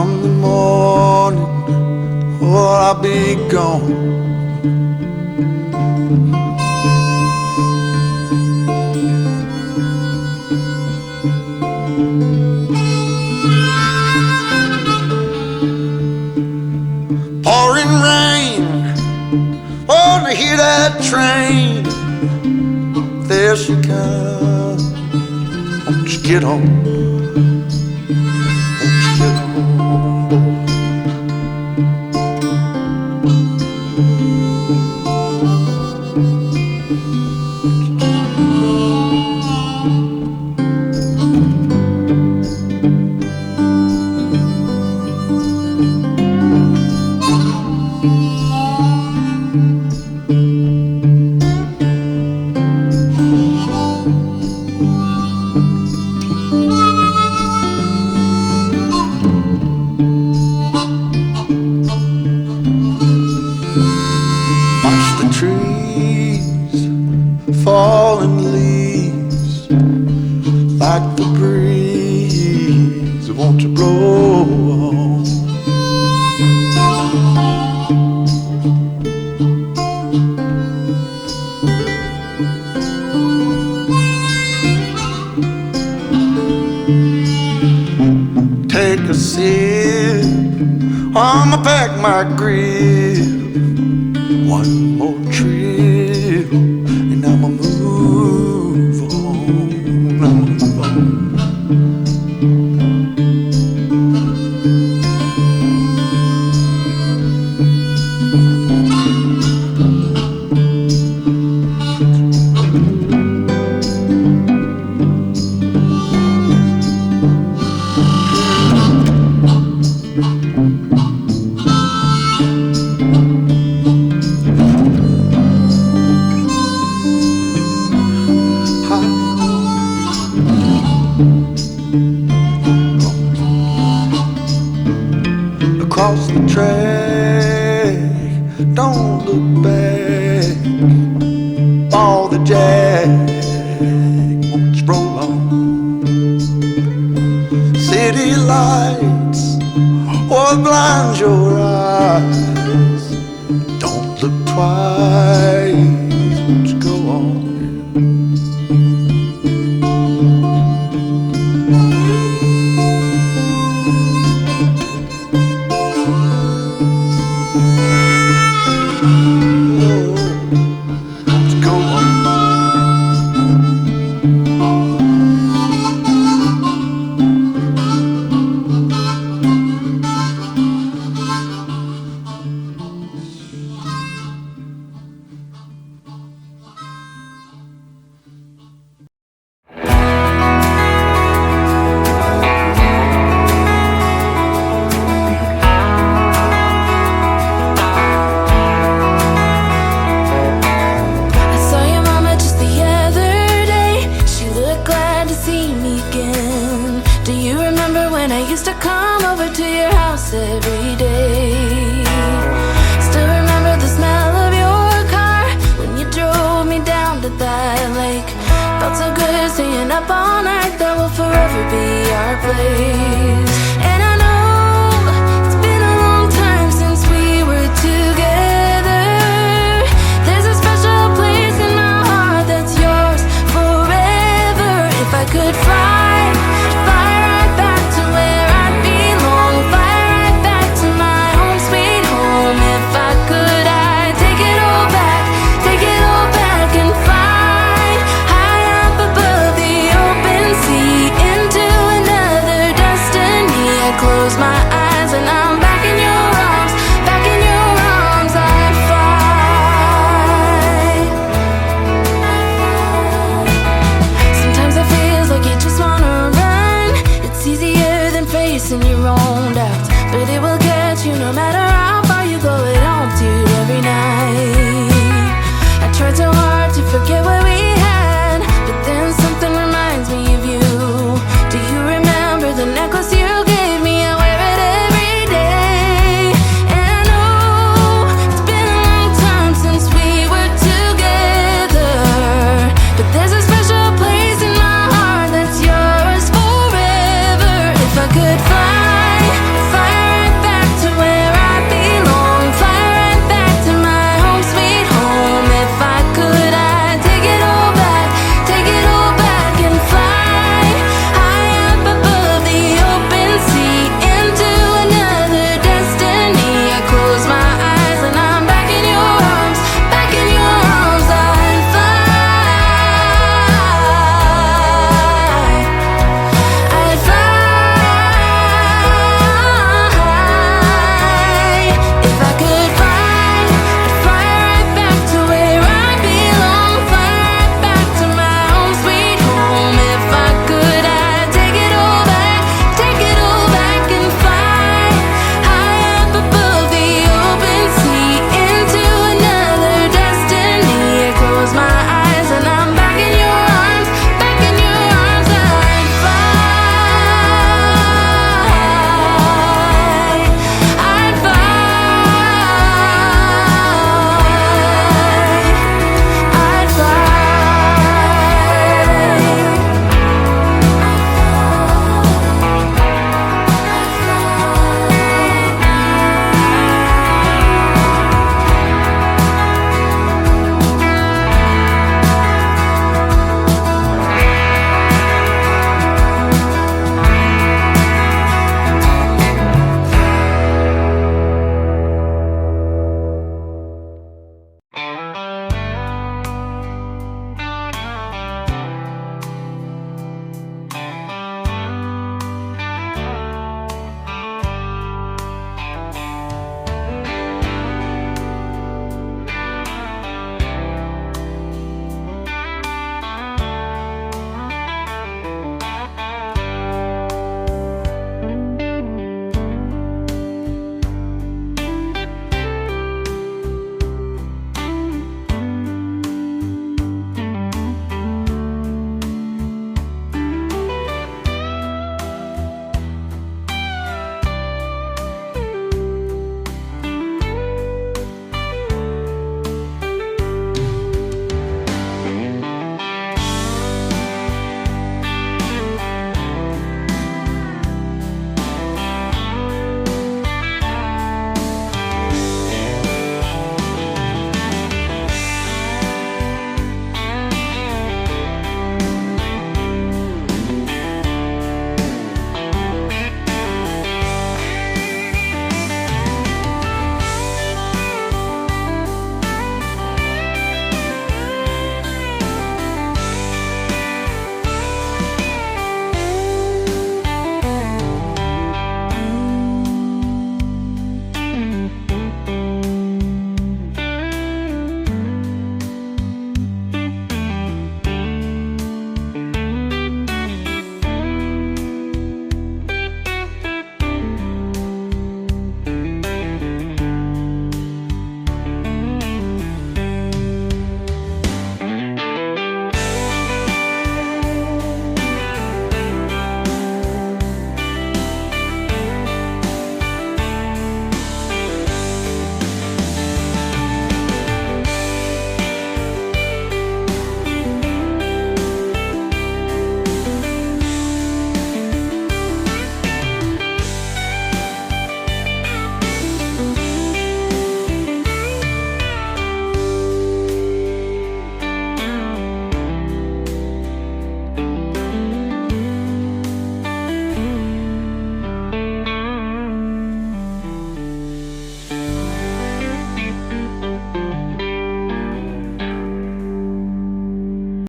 come the morning, oh, I'll be gone. Pouring rain, oh, to hear that train. There she comes, won't you get on? Won't you get on, boy? Falling leaves like the breeze, won't you blow on? Take a sip, I'ma pack my grip. One more trip and I'ma move on, I'ma move on. Across the track, don't look back. All the jack, won't you roll on? City lights, or blind your eyes. Don't look twice, won't you go on? Every day. Still remember the smell of your car when you drove me down to that lake. Felt so good staying up all night. That will forever be our place.